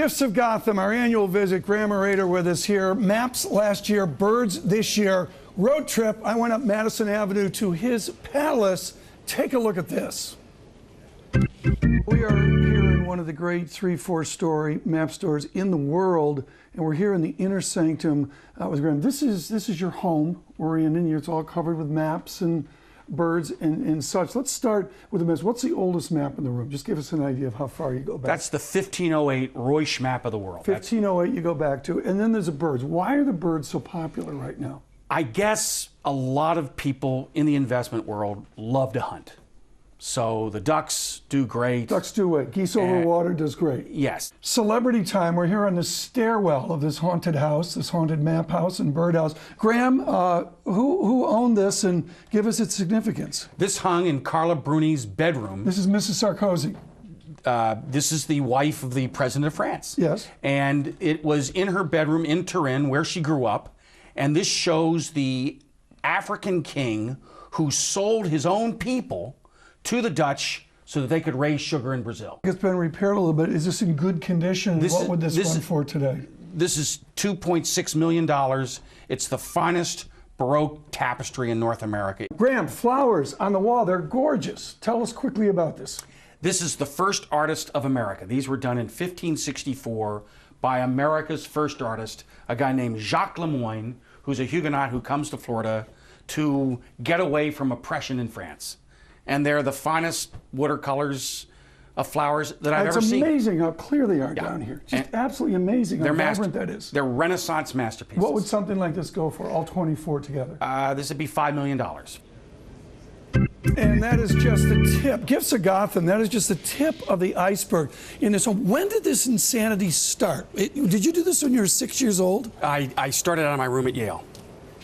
Gifts of Gotham, our annual visit. Graham Arader with us here. Maps last year, birds this year. Road trip, I went up Madison Avenue to his palace. Take a look at this. We are here in one of the great 3-4 story map stores in the world, and we're here in the inner sanctum with Graham. This is your home. We're in here. It's all covered with maps and birds and such. Let's start with the maps. What's the oldest map in the room? Just give us an idea of how far you go back. That's the 1508 Ruysch map of the world. 1508 you go back to, and then there's the birds. Why are the birds so popular right now? I guess a lot of people in the investment world love to hunt. So the ducks do great. Ducks do it. Geese over water does great. Yes. Celebrity time. We're here on the stairwell of this haunted house, this haunted map house and bird house. Graham, who owned this, and give us its significance? This hung in Carla Bruni's bedroom. This is Mrs. Sarkozy. This is the wife of the president of France. Yes. And it was in her bedroom in Turin, where she grew up. And this shows the African king who sold his own people to the Dutch so that they could raise sugar in Brazil. It's been repaired a little bit. Is this in good condition? What would this run for today? This is $2.6 million. It's the finest Baroque tapestry in North America. Graham, flowers on the wall, they're gorgeous. Tell us quickly about this. This is the first artist of America. These were done in 1564 by America's first artist, a guy named Jacques Lemoyne, who's a Huguenot who comes to Florida to get away from oppression in France. And they're the finest watercolors of flowers that I've ever seen. It's amazing how clear they are down here. Just absolutely amazing how vibrant that is. They're Renaissance masterpieces. What would something like this go for, all 24 together? This would be $5 million. And that is just the tip. Gifts of Gotham, that is just the tip of the iceberg in this home. When did this insanity start? Did you do this when you were 6 years old? I started out of my room at Yale.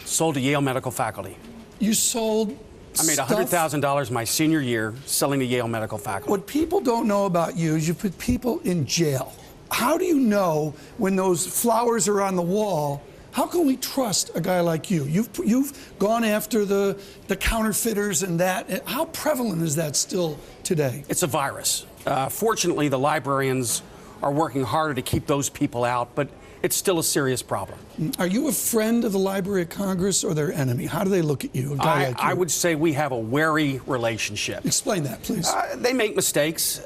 Sold to Yale Medical Faculty. You sold I made $100,000 my senior year selling to Yale Medical Faculty. What people don't know about you is you put people in jail. How do you know when those flowers are on the wall? How can we trust a guy like you? You've gone after the counterfeiters and that. How prevalent is that still today? It's a virus. Fortunately, the librarians are working harder to keep those people out, but it's still a serious problem. Are you a friend of the Library of Congress or their enemy? How do they look at you, a guy like you? I would say we have a wary relationship. Explain that, please. They make mistakes.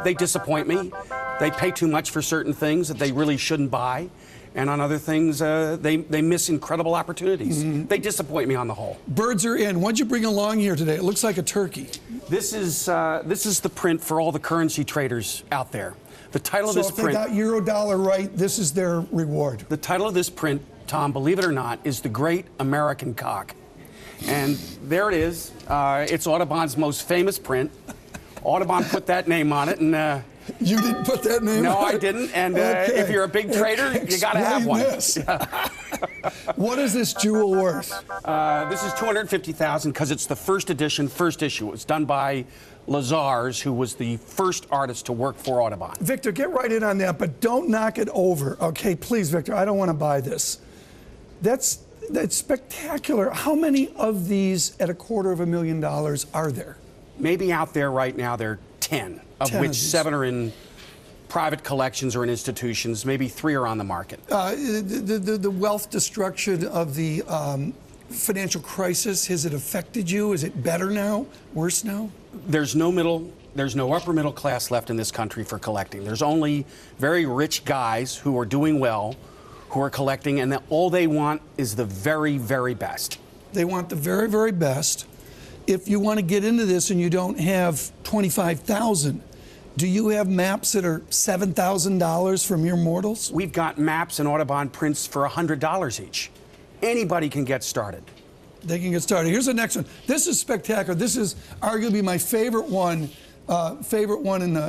They disappoint me. They pay too much for certain things that they really shouldn't buy. And on other things, they miss incredible opportunities. They disappoint me on the whole. Birds are in. What'd you bring along here today? It looks like a turkey. This is the print for all the currency traders out there. The title of this print. So if they got euro dollar right, this is their reward. The title of this print, Tom, believe it or not, is The Great American Cock. And there it is. It's Audubon's most famous print. Audubon put that name on it, and you didn't put that name on it? No, I didn't. And if you're a big trader, you got to have one. What is this jewel worth? This is $250,000 because it's the first edition, first issue. It was done by Lazars, who was the first artist to work for Audubon. Victor, get right in on that, but don't knock it over. Okay, please, Victor, I don't want to buy this. That's spectacular. How many of these at $250,000 are there? Maybe out there right now there are 10, of which 7 are in private collections or in institutions. Maybe 3 are on the market. The wealth destruction of the financial crisis, has it affected you? Is it better now? Worse now? There's no upper middle class left in this country for collecting. There's only very rich guys who are doing well, who are collecting, and all they want is the very, very best. They want the very, very best. If you want to get into this and you don't have $25,000, do you have maps that are $7,000 from your mortals? We've got maps and Audubon prints for $100 each. Anybody can get started. They can get started. Here's the next one. This is spectacular. This is arguably my favorite one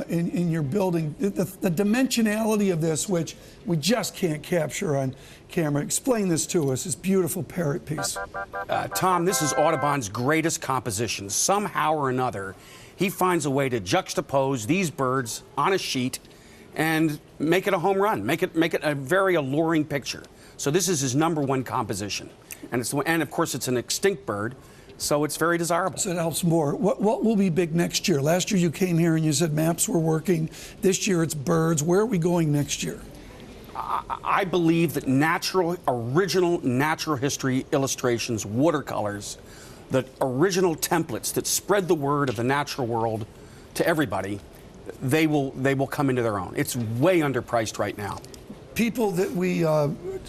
in your building. The dimensionality of this, which we just can't capture on camera. Explain this to us, this beautiful parrot piece. Tom, this is Audubon's greatest composition. Somehow or another, he finds a way to juxtapose these birds on a sheet and make it a home run, make it a very alluring picture. So this is his #1 composition. And of course, it's an extinct bird. So it's very desirable. So it helps more. What will be big next year? Last year you came here and you said maps were working. This year it's birds. Where are we going next year? I believe that original natural history illustrations, watercolors, the original templates that spread the word of the natural world to everybody, they will come into their own. It's way underpriced right now. People that we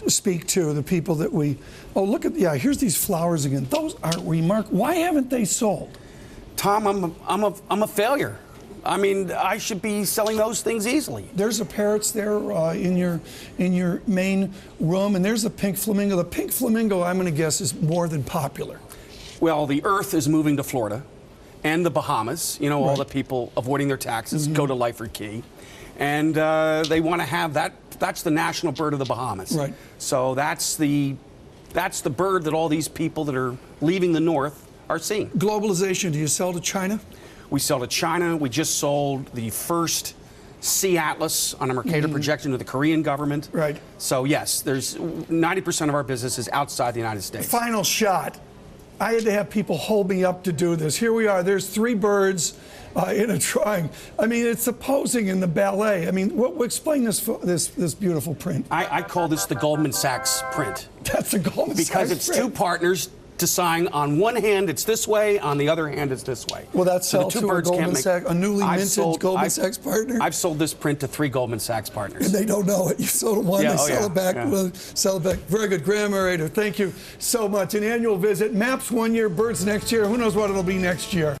speak to, the people that we, oh look at, yeah, here's these flowers again. Those are remarkable. Why haven't they sold? Tom, I'm a failure. I mean, I should be selling those things easily. There's a parrots there in your main room, and there's a pink flamingo. The pink flamingo, I'm going to guess, is more than popular. Well, the Earth is moving to Florida and the Bahamas. You know, all the people avoiding their taxes go to Lyford Key, and they want to have that. That's the national bird of the Bahamas. Right. So that's the bird that all these people that are leaving the North are seeing. Globalization. Do you sell to China? We sell to China. We just sold the first Sea Atlas on a Mercator projection to the Korean government. Right. So yes, there's 90% of our business is outside the United States. Final shot. I had to have people hold me up to do this. Here we are. There's three birds in a drawing. I mean, it's the posing in the ballet. I mean, explain this beautiful print. I call this the Goldman Sachs print. That's a Goldman Sachs because it's print. two partners deciding on one hand it's this way, on the other hand it's this way. Well, that's so the two birds can't make. A newly minted Goldman Sachs partner. I've sold this print to 3 Goldman Sachs partners. And they don't know it. You sold one, yeah, they sell it back. Well, sell it back. Very good, Graham Arader. Thank you so much. An annual visit. Maps one year, birds next year. Who knows what it'll be next year?